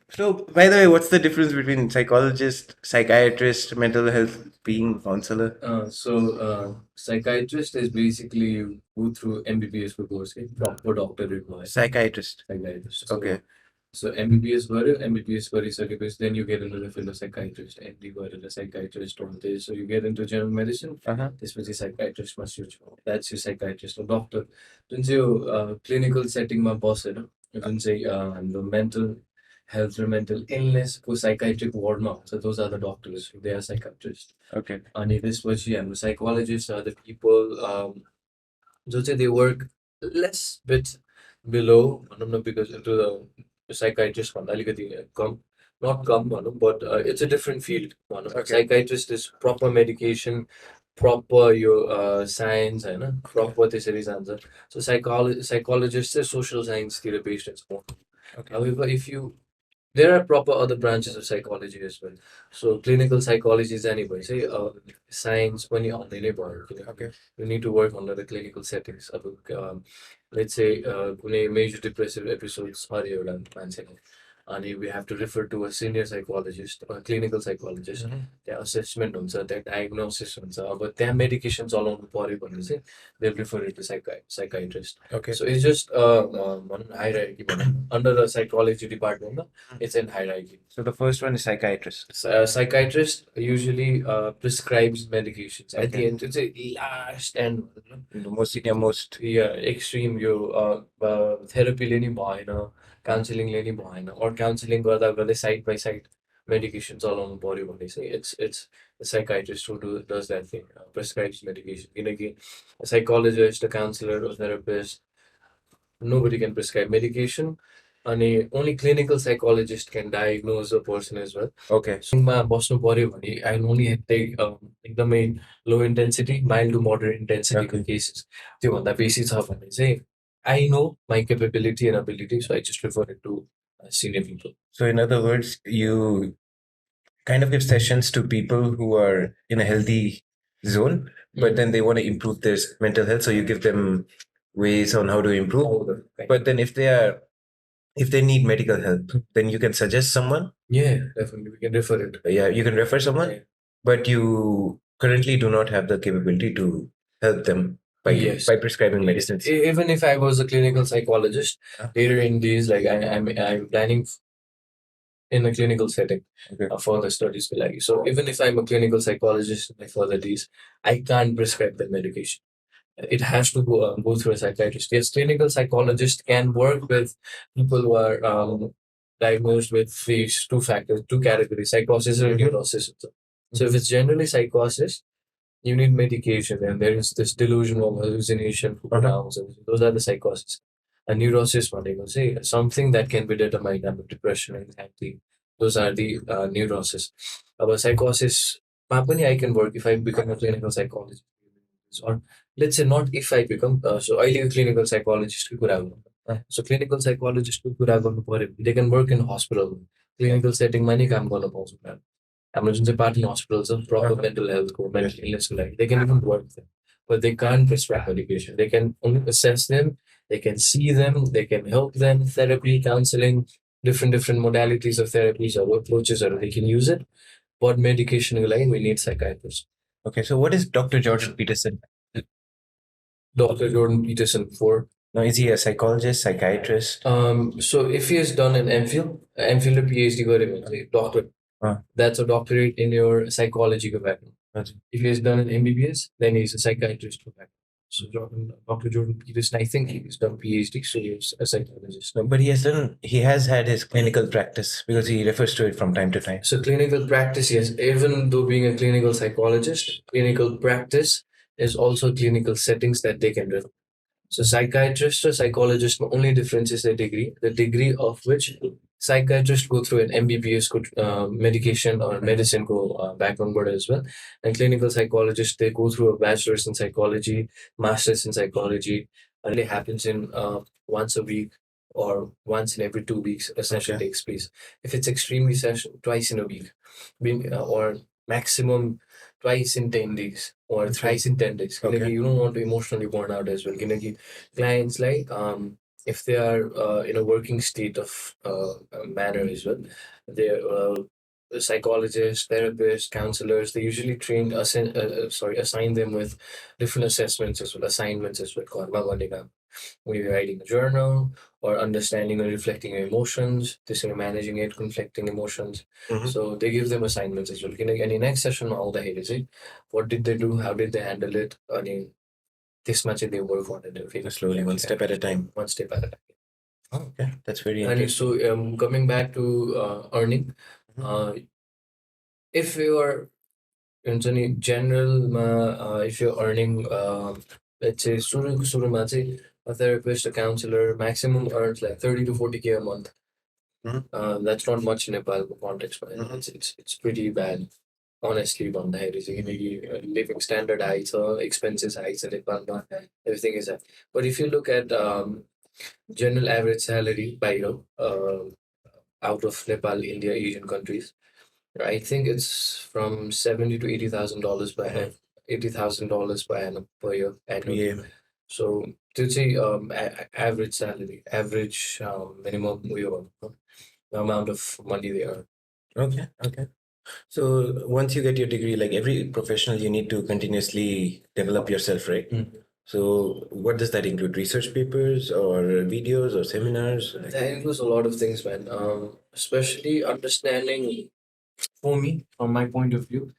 So, by the way, what's the difference between psychologist, psychiatrist, mental health being counselor? Psychiatrist is basically you go through MBBS course, proper doctor required. Psychiatrist. Psychiatrist. Okay. So MBBS were MBBS were certificates. Then you get into the field of psychiatrist, MD were a psychiatrist or this. So you get into general medicine. Uh-huh. This was a psychiatrist must you. That's your psychiatrist or doctor. Then you clinical setting my boss, you know. You can say the mental health or mental illness को psychiatric ward now. So those are the doctors. They are psychiatrists. Okay. And this was the psychologists are the people so say they work less bit below I don't know because into the psychiatrist one come not come one but it's a different field one Okay. psychiatrist is proper medication proper your science and proper this is answer so psychologist is social science therapist and so on. Okay. However if you there are proper other branches of psychology as well. So clinical psychology is anyway. Say science when you're on the labor, Okay. you need to work under the clinical settings. Let's say कुनै major depressive episodes are and we have to refer to a senior psychologist or a clinical psychologist. Their assessment हुन्छ their diagnosis हुन्छ अब त्यहाँ medication चलाउनु पर्यो भने चाहिँ they'll refer it to psychiatrist. Okay. So it's just hierarchy under the psychology department. It's in hierarchy. So the first one is psychiatrist. Psychiatrist usually prescribes medications. At the Okay. end, it's a last and The most senior, most. yeah, extreme यो थेरापीले नि भएन काउन्सिलिङले नि भएन or counselling गर्दा गर्दै side by side medication चलाउनु पर्यो भने चाहिँ it's a psychiatrist who does that thing prescribes medication किनकि a psychologist a counselor a therapist nobody can prescribe medication and only clinical psychologist can diagnose a person as well. Okay. So मा बस्नु पर्यो भने I only take एकदमै low intensity mild to moderate intensity Okay. cases त्योभन्दा बेसी छ भने चाहिँ I know my capability and ability so I just refer it to senior people. So in other words, you kind of give sessions to people who are in a healthy zone, but then they want to improve their mental health. So you give them ways on how to improve. But then if they need medical help, then you can suggest someone. Yeah, definitely we can refer it. Yeah, you can refer someone, Yeah. but you currently do not have the capability to help them by Yes. by prescribing medicines. Even if I was a clinical psychologist, Huh? later in these, like I'm planning in a clinical setting Okay. further studies will like. So even if I'm a clinical psychologist in my further these, I can't prescribe the medication. It has to go through a psychiatrist. Yes, clinical psychologist can work with people who are diagnosed with these two factors, two categories, psychosis or neurosis. So if it's generally psychosis, you need medication, and there is this delusional hallucination, pronouns, and those are the psychosis. A neurosis, say something that can be determined under depression, anxiety. Those are the neurosis. About psychosis, I can work if I become a clinical psychologist. Or let's say not if I become so I a clinical psychologist so clinical psychologist they can work in hospital clinical setting money काम गर्न पाउँछ हाम्रो जुन चाहिँ party hospitals of proper mental health को mental illness को लागि they can even work there but they can't prescribe medication they can only assess them they can see them they can help them therapy counseling different modalities of therapies or approaches or they can use it but medication को लागि we need psychiatrists. Okay, so what is Dr. Jordan Peterson? Dr. Jordan Peterson for. Now, is he a psychologist, psychiatrist? So if he has done an MPhil or PhD गरेको doctor, that's a doctorate in your psychology background. If he has done an MBBS, then he's a psychiatrist background. So Dr. Jordan Peterson, I think he's done PhD, so he's a psychologist. No, but he has had his clinical practice because he refers to it from time to time. So clinical practice, yes. Even though being a clinical psychologist, clinical practice is also clinical settings that they can refer. So psychiatrist or psychologist, the only difference is the degree of which psychiatrists go through an MBBS medication or medicine go background board as well. And clinical psychologists, they go through a bachelor's in psychology, master's in psychology. And it happens in once a week or once in every 2 weeks, a session takes place. If it's extremely session, twice in a week, or maximum twice in 10 days or thrice in 10 days. Okay. You don't want to emotionally burn out as well. Clients like if they are in a working state of manner as well, they're psychologists, therapists, counselors. They usually assign them with different assessments as well, assignments as well. कर्म गर्ने काम. Maybe writing a journal or understanding or reflecting your emotions, this is managing it, conflicting emotions. Mhm. So they give them assignments as well. And in next session, all the head is it. What did they do? How did they handle it? I mean, this much they work on it. Slowly, one step at a time. One step at a time. Oh, okay, that's very And interesting. so coming back to earning, Mhm. if you are in general, if you're earning, let's say, a therapist, a counselor, maximum earns like 30 to 40K a month. Mhm. That's not much in Nepal context, but Mhm. it's pretty bad. Honestly, on the head is living standard heights or expenses heights in Nepal, everything is that. But if you look at general average salary by out of Nepal, India, Asian countries, I think it's from 70 to $80,000 per annum. $80,000 per annum per year annually. Yeah. So to say average salary, average minimum the amount of money they earn. Okay. Okay. So once you get your degree, like every professional, you need to continuously develop yourself, right? So what does that include? Research papers or videos or seminars? That includes a lot of things, man. Especially understanding, for me, from my point of view,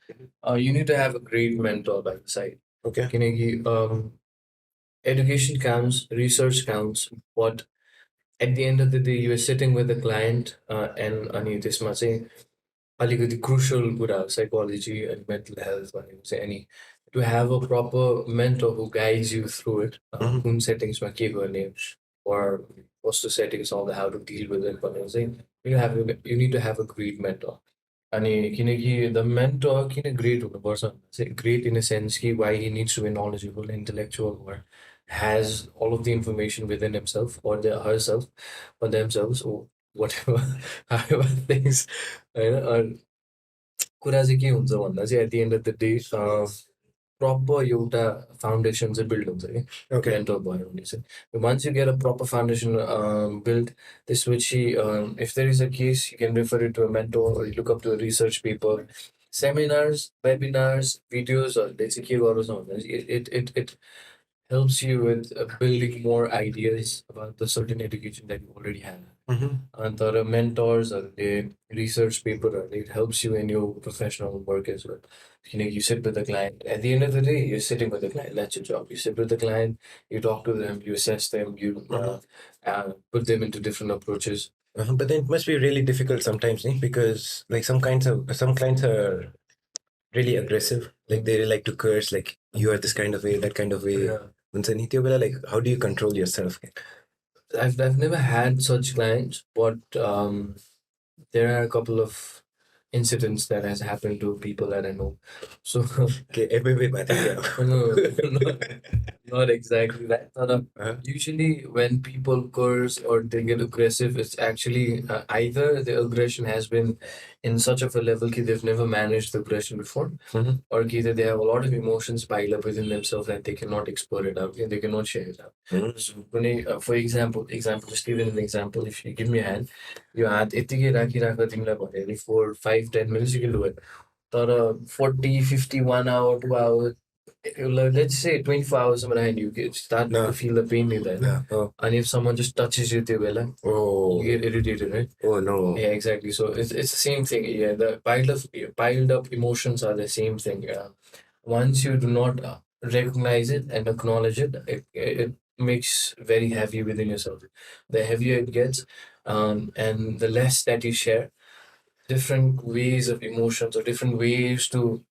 you need to have a great mentor by the side. Okay. Education counts, research counts, but at the end of the day, you are sitting with a client and अनि त्यसमा चाहिँ अलिकति crucial कुरा psychology and mental health भनेको चाहिँ अनि to have a proper mentor who guides you through it, कुन सेटिङ्समा के गर्ने or कस्तो settings all the how to deal with it भनेको चाहिँ you need to have a great mentor. अनि किनकि द मेन्टर किन ग्रेट हुनुपर्छ भन्दा चाहिँ ग्रेट इन अ सेन्स कि why he needs to be knowledgeable, intellectual, or has all of the information within himself or herself or themselves or whatever however things होइन कुरा चाहिँ के हुन्छ भन्दा चाहिँ at the end of the day proper एउटा foundation चाहिँ build हुन्छ कि Okay. mentor भयो भने चाहिँ once you get a proper foundation built त्यसपछि if there is a case you can refer it to a mentor or you look up to a research paper, seminars, webinars, videos हरूले चाहिँ के गरोस् भन्दा it helps you with building more ideas about the certain education that you already have. And the mentors or the research paper, it helps you in your professional work as well. You sit with the client. At the end of the day, you're sitting with the client. That's your job. You sit with the client, you talk to them, you assess them, you put them into different approaches. But then it must be really difficult sometimes, because like some clients are really aggressive. Like they like to curse, like you are this kind of way, that kind of way. Yeah. Like how do you control yourself? I've never had such clients, but there are a couple of incidents that has happened to people that I know. So Okay, everybody no, not exactly that. Usually, when people curse or they get aggressive, it's actually either the aggression has been in such of a level that they've never managed the aggression before, or either they have a lot of emotions piled up within themselves that they cannot explore it out and they cannot share it out. So, for example, just giving an example, if you give me a hand, you हात यतिकै राखिराख तिमीलाई भने नि 4, 5, 10 minutes you can do it. तर 40, 50, 1 hour, 2 hours, let's say 24 hours behind you get start to feel the pain in there. And if someone just touches you त्यो बेला, you get irritated, right? Oh no. Yeah, exactly. So it's the same thing. Yeah, the piled up emotions are the same thing. Once you do not recognize it and acknowledge it, it makes very heavy within yourself. The heavier it gets, and the less that you share, different ways of emotions or different ways to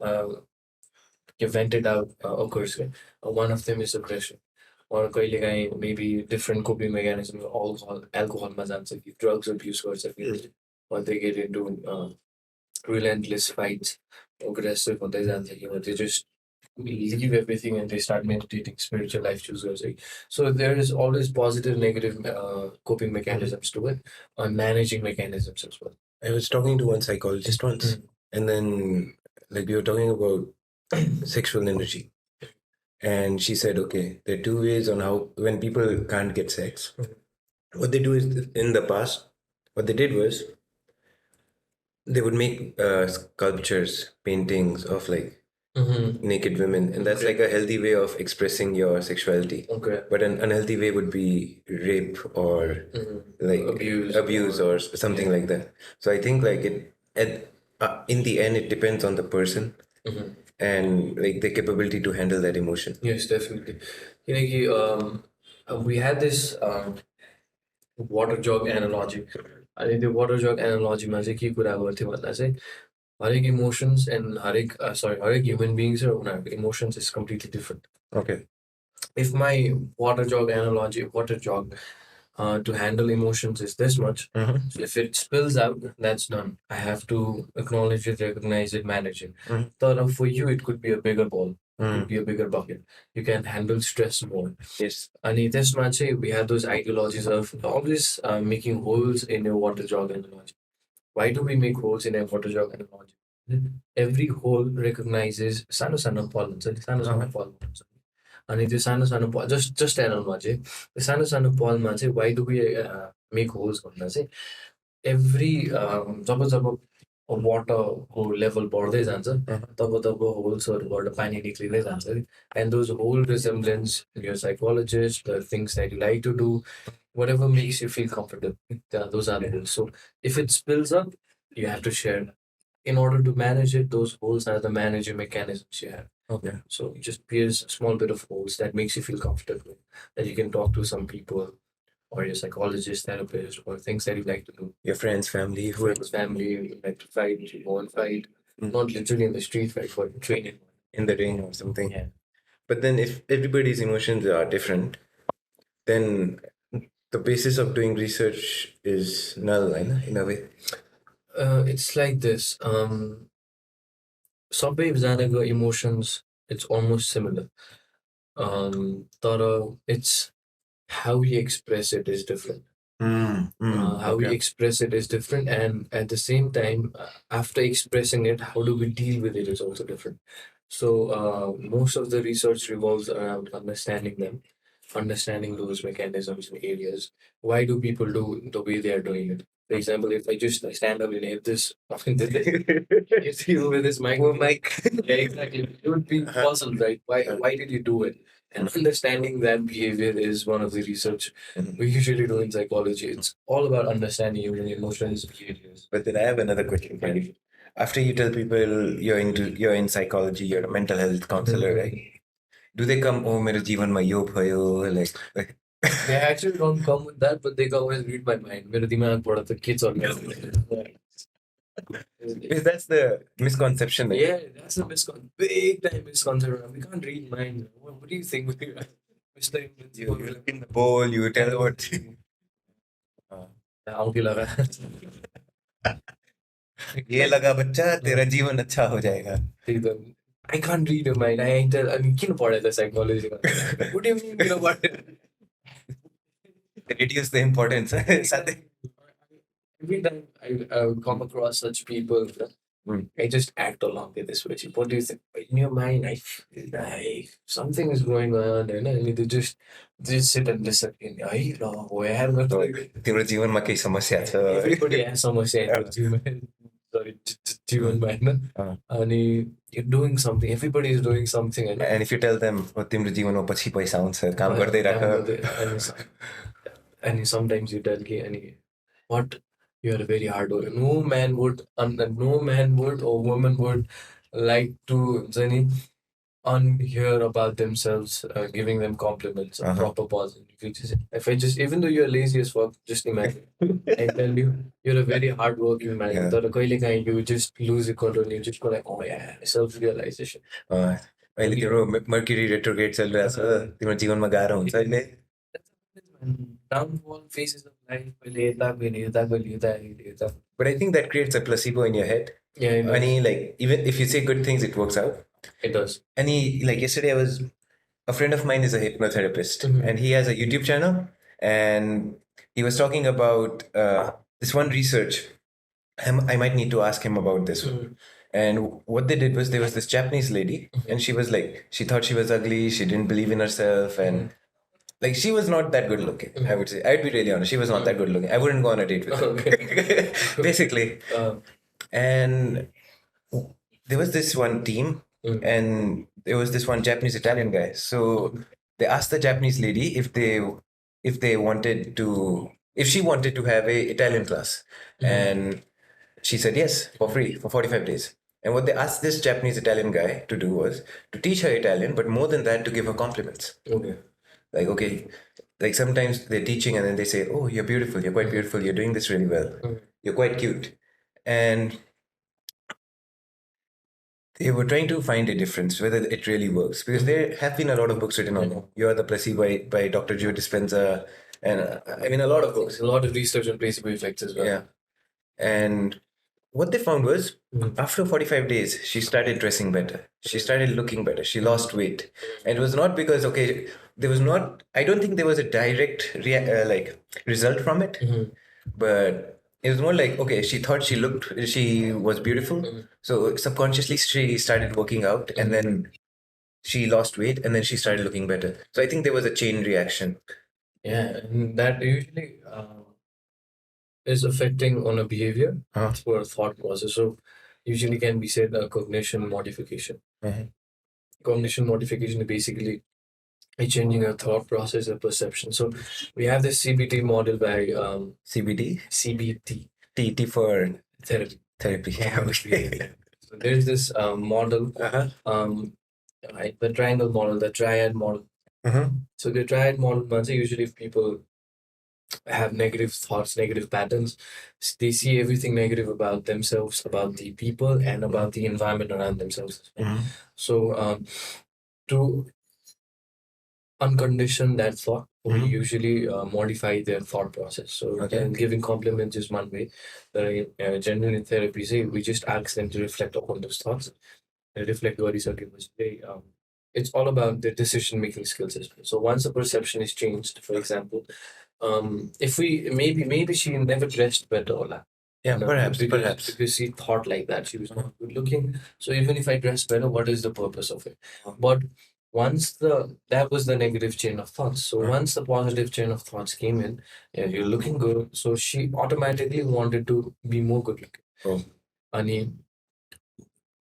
vent it out occurs. One of them is aggression. Or maybe different coping mechanisms, alcohol, drugs abuse, or they get into relentless fights, aggressive, or they just leave everything and they start meditating, spiritual life choosers. So there is always positive, negative coping mechanisms to it, or managing mechanisms as well. I was talking to one psychologist once, and then like we were talking about sexual energy. And she said, okay, there are two ways on how when people can't get sex. what they do is in the past, what they did was they would make sculptures, paintings of like naked women, and that's like a healthy way of expressing your sexuality. Okay. But an unhealthy way would be rape or like abuse or something like that. So I think like in the end it depends on the person and like the capability to handle that emotion. Yes, definitely. We had this water jug analogy. अनि त्यो water जग एनालोजीमा चाहिँ के कुरा गर्थ्यो भन्दा चाहिँ हरेक emotions end हरेक ह्युमन बिङ्स र उनीहरूको emotions is completely different. Okay. If my water jug analogy, water jug to handle emotions is this much, so if it spills out, that's done. I have to acknowledge it, recognize it, manage it. Thought of for you, it could be a bigger ball, it could be a bigger bucket. You can handle stress more. Yes. And in this much, we have those ideologies of always making holes in your water jug analogy. Why do we make holes in a water jug analogy? Every hole recognizes सानो सानो पल हुन्छ नि, सानो सानो पल हुन्छ. अनि त्यो सानो सानो पल जस्ट एनलमा चाहिँ त्यो सानो सानो पलमा चाहिँ why do we make holes भन्दा चाहिँ एभ्री जब जब वाटरको लेभल बढ्दै जान्छ तब तब होल्सहरूबाट पानी निक्लिँदै जान्छ कि. And those whole resemblance your psychologist, the things that you like to do, whatever makes you feel comfortable, those are the holes. So if it spills up, you have to share. In order to manage it, those holes are the managing mechanisms you have. Okay. So just pierce a small bit of holes that makes you feel comfortable, that you can talk to some people or your psychologist, therapist, or things that you like to do. Your friends, family, whoever. Friends, family, you like to fight, you go and fight. Not literally in the street fight, but training. In the ring or something. Yeah. But then if everybody's emotions are different, then the basis of doing research is null, in a way. It's like this. सबैजनाको emotions, it's almost similar. तर it's how we express it is different. How we express it is different, and at the same time, after expressing it, how do we deal with it is also different. So most of the research revolves around understanding them, understanding those mechanisms and areas. Why do people do the way they are doing it? For example, if I just stand up and hit this, hit you with this mic, yeah, exactly, it would be puzzled, right? Why did you do it? And understanding that behavior is one of the research we usually do in psychology. It's all about understanding human emotions, behaviors. But then I have another question for you. After you tell people you're in psychology, you're a mental health counselor, right? Do they come, oh, मेरो जीवनमा यो भयो, like They actually don't come with that, but they come and read my mind. मेरो दिमागबाट त के चल्छ? because that's the misconception. Right? Yeah, that's a big time misconception. We can't read minds. What do you think? Mr. You look in the bowl, you tell what. आउँथी लगा. ये लगा बच्चा तेरा जीवन अच्छा हो जाएगा. I can't read your mind. I mean, किन पढे त psychology? What do you mean किन पढे? Reduce the importance. Every time I come across such people, I just act along with this. What do you think? In your mind, I feel like something is going on, and I need to just sit and listen. तिम्रो जीवनमा केही समस्या छ. Everybody has समस्या. Sorry, जीवनमा हैन. अनि you're doing something. Everybody is doing something. And if you tell them, तिम्रो जीवनमा पछि पैसा आउँछ, काम गर्दै राख. And sometimes you tell कि what, you are a very hard worker. No man would or woman would like to unhear about themselves, giving them compliments, a proper pause. If I just, even though you're lazy as fuck, just imagine. I tell you, you're a very hardworking man. Yeah. You just lose your control. You just go like, oh yeah, self-realization. अहिले तिम्रो mercury retrograde चलिरहेछ, तिम्रो जीवनमा गाह्रो हुन्छ अहिले. Downfall, phases of life. But I think that creates a placebo in your head. Yeah, and like even if you say good things, it works out. It does. And like yesterday, a friend of mine is a hypnotherapist, and he has a YouTube channel, and he was talking about this one research. I might need to ask him about this one. And what they did was, there was this Japanese lady, and she was like, she thought she was ugly, she didn't believe in herself, and like she was not that good looking. I would say, I'd be really honest, she was not that good looking. I wouldn't go on a date with her. Okay. Basically. And there was this one team, Mm. and there was this one Japanese Italian guy. So they asked the Japanese lady if they wanted to if she wanted to have a Italian class, and she said yes for free for 45 days. And what they asked this Japanese Italian guy to do was to teach her Italian, but more than that, to give her compliments. Okay. Like, okay, like sometimes they're teaching and then they say, oh, you're beautiful, you're quite beautiful, you're doing this really well, you're quite cute. And they were trying to find a difference, whether it really works. Because there have been a lot of books written on You Are the Placebo by Dr. Joe Dispenza. And I mean, a lot of books. A lot of research on placebo effects as well. Yeah. And what they found was after 45 days, she started dressing better. She started looking better. She lost weight. And it was not because, okay, there was not, I don't think there was a direct result from it. But it was more like, okay, she thought she was beautiful. So subconsciously, she started working out, and then she lost weight, and then she started looking better. So I think there was a chain reaction. Yeah, and that usually is affecting on a behavior or a thought process. So usually can be said a cognition modification. Cognition modification is basically changing a thought process or perception. So we have this CBT model by CBD? CBT TT for therapy. therapy. Okay. So there's this model, right, the triangle model, the triad model. So the triad model means usually if people have negative thoughts, negative patterns, they see everything negative about themselves, about the people, and about the environment around themselves. So to uncondition that thought, we usually modify their thought process. So Okay. giving compliments is one way. Generally in therapy, say we just ask them to reflect upon those thoughts. Reflect what is it's all about their decision making skills as well. So once a perception is changed, for example, if we maybe she never dressed better, Ola. Yeah, perhaps. Because she thought like that, she was not good looking. So even if I dress better, what is the purpose of it? But once that was the negative chain of thoughts. So once the positive chain of thoughts came in, you're looking good. So she automatically wanted to be more good looking. And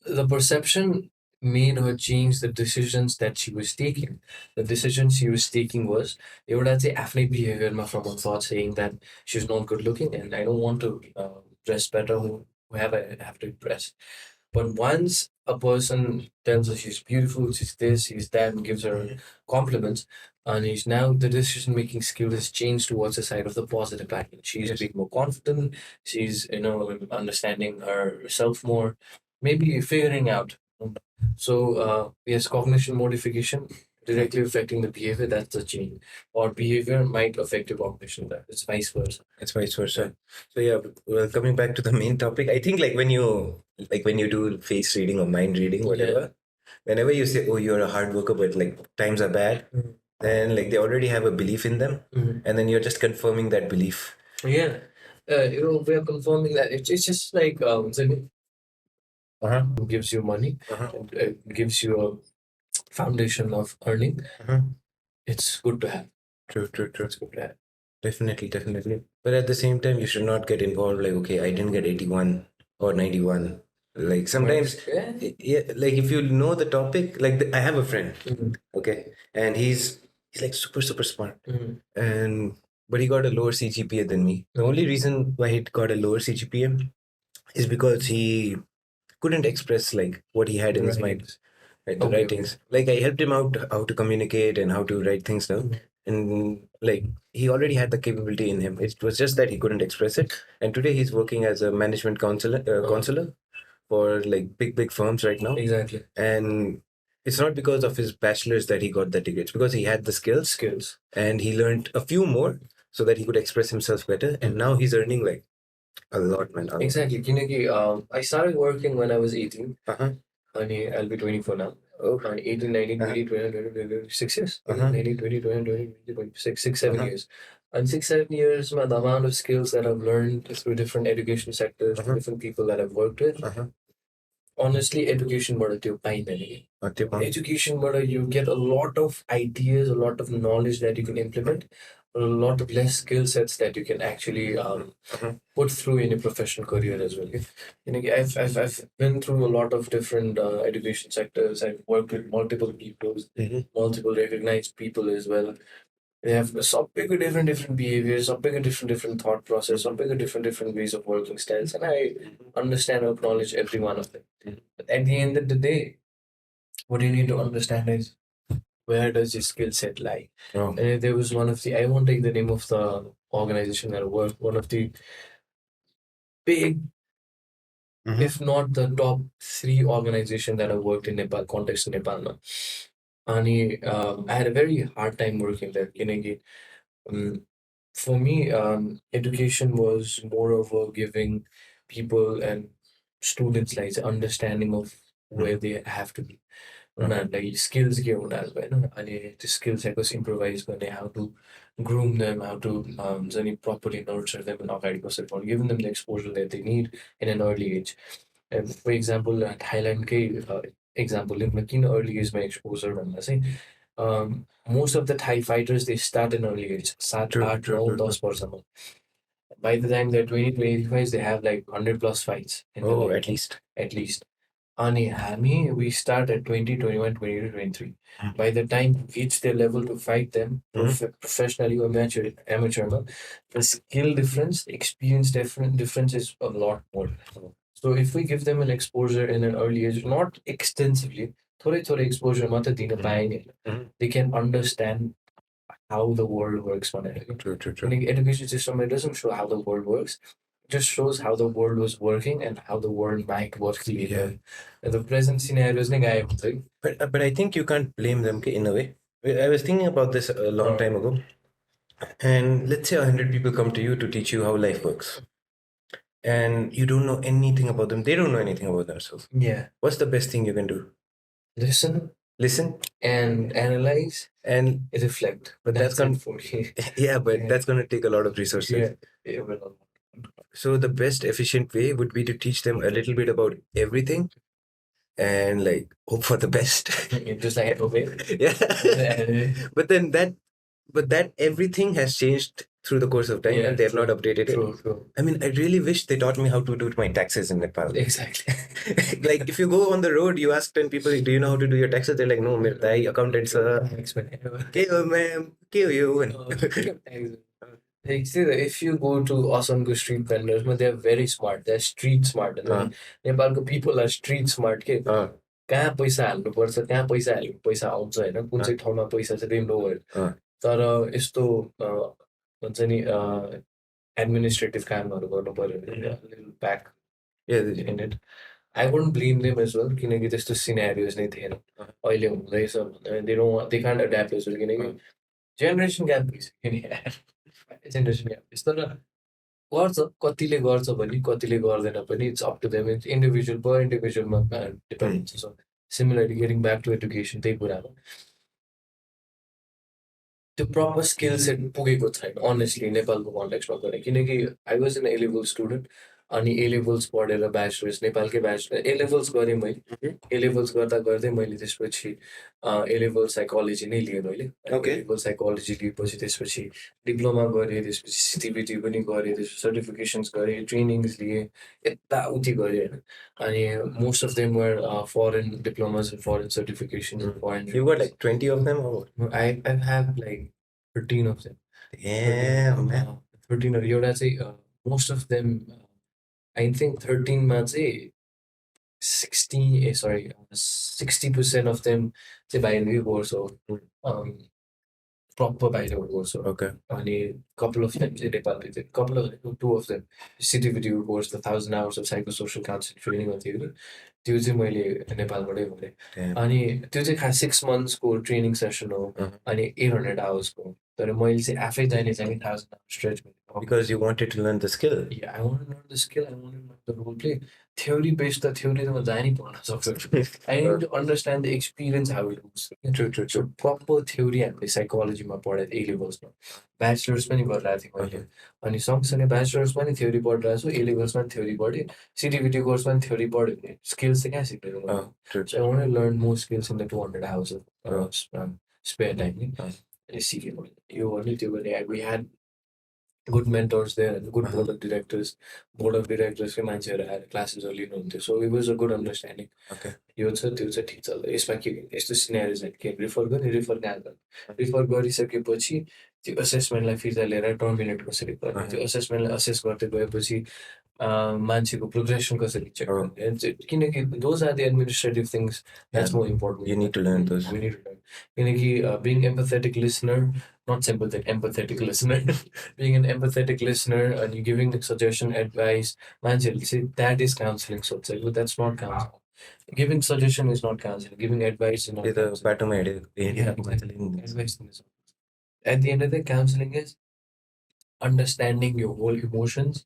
the perception made her change the decisions that she was taking. The decision she was taking was, they would say, after behavior from a thought saying that she's not good looking and I don't want to dress better, whoever I have to dress. But once a person tells her she's beautiful, she's this, she's that, and gives her compliments, and he's now the decision making skill has changed towards the side of the positive pattern. She's being more confident, she's understanding herself more, maybe figuring out. So yes, cognition modification directly affecting the behavior, that's the change. Or behavior might affect your cognition, that it's vice versa. It's vice versa. So yeah, well, coming back to the main topic, I think when you do face reading or mind reading, whatever, whenever you say, oh, you're a hard worker, but times are bad, then they already have a belief in them, and then you're just confirming that belief. Yeah. We are confirming that it's just like gives you money, gives you a foundation of earning. It's good to have. True. It's good to have. Definitely. But at the same time, you should not get involved okay, I didn't get 81 or 91. Sometimes, if you know the topic, I have a friend, okay, and he's super smart, but he got a lower CGPA than me. The only reason why he got a lower CGPA is because he couldn't express what he had in his mind, the writings. I helped him out how to communicate and how to write things down, and he already had the capability in him. It was just that he couldn't express it. And today he's working as a management counselor for big firms right now. Exactly. And it's not because of his bachelor's that he got that degree. It's because he had the skills, and he learned a few more so that he could express himself better. And now he's earning a lot, man. Exactly. I started working when I was 18. And I'll be 24 now. 18, 19, 20, 20, 6 years. 19, 20, 20, 26, 6, 7 years. And 6, 7 years, the amount of skills that I've learned through different education sectors, different people that I've worked with, honestly educationबाट त्यो पाइँदैन कि त्यो पाउँ educationबाट you get a lot of ideas, a lot of knowledge that you can implement, a lot of less skill sets that you can actually put through in a professional career as well. Okay? You know, I've been through a lot of different education sectors. I've worked with multiple people, multiple recognized people as well. They have सबैको different behaviors, सबैको different thought process, सबैको different ways of working styles, and I understand and acknowledge every one of them. But at the end of the day, what you need to understand is where does your skill set lie? Oh. And there was one of the, I won't take the name of the organization that I worked, one of the big, if not the top 3 organization that I worked in Nepal, context in Nepal. No? And I had a very hard time working there. किनकि, for me, education was more of a giving people and students like understanding of where they have to be. उनीहरूलाई skills के उनीहरूको होइन अनि त्यो स्किल्सहरू कसरी improvise गर्ने how to groom them, how to हुन्छ नि properly nurture them and अगाडि कसरी बढ्नु, giving them the exposure that they need in an early age. And for example, थाइल्यान्डकै example लिऊँ किन early age मा exposure भन्दा चाहिँ most of the Thai fighters they start in early age 7, 8, 9, 10 वर्षमा. By the time they're 20, 25, they have like 100 plus fights. at least. At least. Ani हामी, we start at 20, 21, 22, 23. By the time you reach their level to fight them professionally or amateur, the skill difference, experience difference is a lot more. So if we give them an exposure in an early age, not extensively, थोरै exposure मात्र दिन पाए नि, they can understand how the world works. True. In the education system, it doesn't show how the world works. It just shows how the world was working and how the world might work later. And the present scenario is like, But I think you can't blame them in a way. I was thinking about this a long time ago. And let's say 100 people come to you to teach you how life works. And you don't know anything about them. They don't know anything about themselves. Yeah. What's the best thing you can do? Listen and analyze and reflect. But that's going for me. Yeah, but that's going to take a lot of resources. Yeah. Well, so the best efficient way would be to teach them a little bit about everything and like hope for the best. Just like okay. Yeah. But that everything has changed through the course of time and they have not updated it. True. I mean, I really wish they taught me how to do my taxes in Nepal. Exactly. Like if you go on the road, you ask 10 people, do you know how to do your taxes? They're like, no, my accountant sir. Ma'am, if you go to Asamको street vendors, they're very smart. They're street smart. Nepalको people are street smart. कहाँ पैसा हाल्नुपर्छ, कहाँ पैसा हालेको पैसा आउँछ होइन, कुन चाहिँ ठाउँमा पैसा छ, they know it. तर यस्तो हुन्छ नि एडमिनिस्ट्रेटिभ कामहरू गर्नु पर्यो back in it. I wouldn't blame them as well किनकि त्यस्तो सिनेरियोज नै थिएन. अहिले हुँदैछ भने they can't adapt as well किनकि जेनेरेसन ग्याप भइसक्यो. जेनेरेसन ग्याप तर गर्छ, कतिले गर्छ भने कतिले गर्दैन पनि, it's up to them. It's individual पर इन्डिभिजुअलमा डिपेन्ड हुन्छ. So similarly getting back to education त्यही कुरामा त्यो प्रपर स्किल सेट पुगेको छैन अनेस्टली नेपालको कन्टेक्स्टमा पनि. किनकि I was an A level student अनि ए लेभल्स पढेर ब्याचलर्स नेपालकै ब्याचलर ए लेभल्स गरेँ मैले. ए लेभल्स गर्दै मैले त्यसपछि ए लेभल साइकोलोजी नै लिएँ मैले. ए लेभल साइकोलोजी लिएपछि त्यसपछि डिप्लोमा गरेँ, त्यसपछि सिटिबिटी पनि गरेँ, त्यसपछि सर्टिफिकेसन्स गरेँ, ट्रेनिङ्स लिएँ, यताउति गरेँ होइन. अनि most of them were foreign diplomas and foreign certifications. You got like 20 of them? Or? I have like 13 of them. Yeah, man. 13 of एउटा चाहिँ most of them I think 13 मा चाहिँ 60% of them चाहिँ बाहिरकै कोर्स हो. Proper बाहिरको course हो. Okay. अनि couple of them चाहिँ नेपालभित्र, 2 of them CTVT course, the 1000 hours of psychosocial counseling training थियो नि, त्यो चाहिँ मैले नेपालबाटै गरेँ. अनि त्यो चाहिँ खास 6 months को ट्रेनिङ सेसन हो अनि 800 hours को. तर मैले चाहिँ आफै जाने चाहिँ 1000 stretch Because you wanted to learn the skill. Yeah, I want to learn the skill. I want to learn the role play. Theory based the theory त म जानै पर्न सक्छ. I need to understand the experience how it works. True. So proper theory हामीले साइकोलोजीमा पढाएको A लेभल्समा bachelors पनि गरिरहेको थिएँ मैले अनि सँगसँगै ब्याचलर्स पनि थ्योरी पढिरहेको छु A लेभल्समा पनि थ्योरी पढेँ सिटिभिटी कोर्समा पनि थ्योरी पढ्यो भने स्किल्स चाहिँ कहाँ सिक्दैन मैले. True. So I want to learn more skills in the 200 hours of spare time नि अनि सिकेँ मैले यो भने त्यो भने we had good mentors there and good board of directors के मान्छेहरू आएर क्लासेसहरू लिनुहुन्थ्यो so it was a good understanding Okay. यो छ त्यो छ ठिक छ ल यसमा के यस्तो सिनेरियोजहरू के रिफर गर्ने रिफर कहाँ गर्ने रिफर गरिसकेपछि त्यो असेसमेन्टलाई फिर्ता लिएर टर्मिनेट कसरी गर्ने त्यो असेसमेन्टलाई असेस गर्दै गएपछि मान्छेको प्रोग्रेसन कसरी चेक गर्ने किनकि those are the administrative things that's more important You need to learn those. किनकि being empathetic listener not sympathetic, empathetic listener. Being an empathetic listener and you giving the suggestion, advice, man, say that is counseling. So it's like, but that's not counseling. Giving suggestion is not counseling. Giving advice is not The counseling. bottom idea. Yeah, advice is. At the end of the day, counseling is understanding your whole emotions.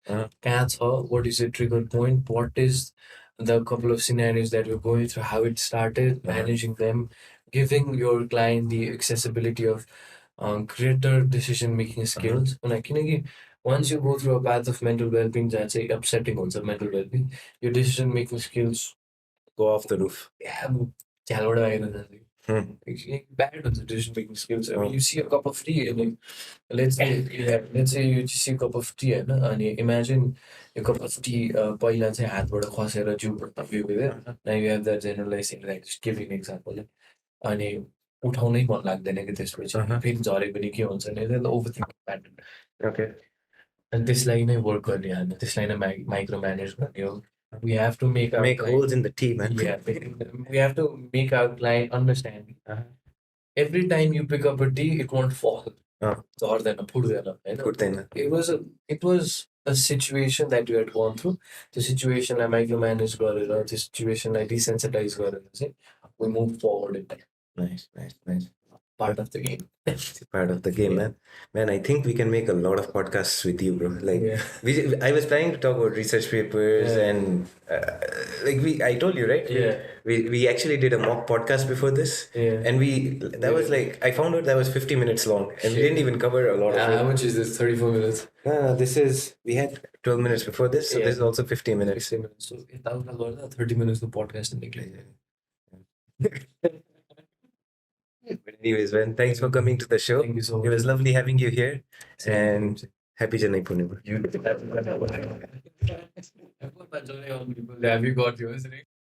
What is the trigger point? What is the couple of scenarios that you're going through? How it started, managing them, giving your client the accessibility of greater decision making skills. Like, once you go through a path of mental well-being, that's upsetting also mental well-being. Your decision making skills Go off the roof. yeah, bad on the decision making skills. I mean, you see a cup of tea and let's say you see a cup of tea and imagine a cup of tea पहिला चाहिँ हातबाट खसेर जिउबाट पुग्यो now you have that generalizing like just giving an example अनि उठाउनै मन लाग्दैन कि त्यसपछि फेरि झरे पनि के हुन्छ नि ओभरथिङ्किङ प्याटर्न Okay. अनि त्यसलाई नै वर्क गर्ने होइन त्यसलाई नै माइक्रो म्यानेज गर्ने हो we have to make our Make holes in the tea, man. yeah we have to make our client understand every time you pick up a tea it won't fall झर्दैन फुट्दैन होइन Furtena. it was a situation that you had gone through त्यो सिचुएसनलाई micro manage गरेर त्यो सिचुएसनलाई desensitise गरेर चाहिँ we move forward in time. Nice. Part of the game. It's part of the game, man. Man, I think we can make a lot of podcasts with you, bro. Like, I was planning to talk about research papers and I told you, right? Yeah. We actually did a mock podcast before this, and was like I found out that was 50 minutes long, and we didn't even cover a lot of it. How much is this? 34 minutes. We had 12 minutes before this, so this is also 50 minutes. 60 minutes. So 30 minutes of podcast But anyways, man, thanks for coming to the show. Thank you so much. It was lovely having you here, and happy Chennai Purnima. Have you got yours?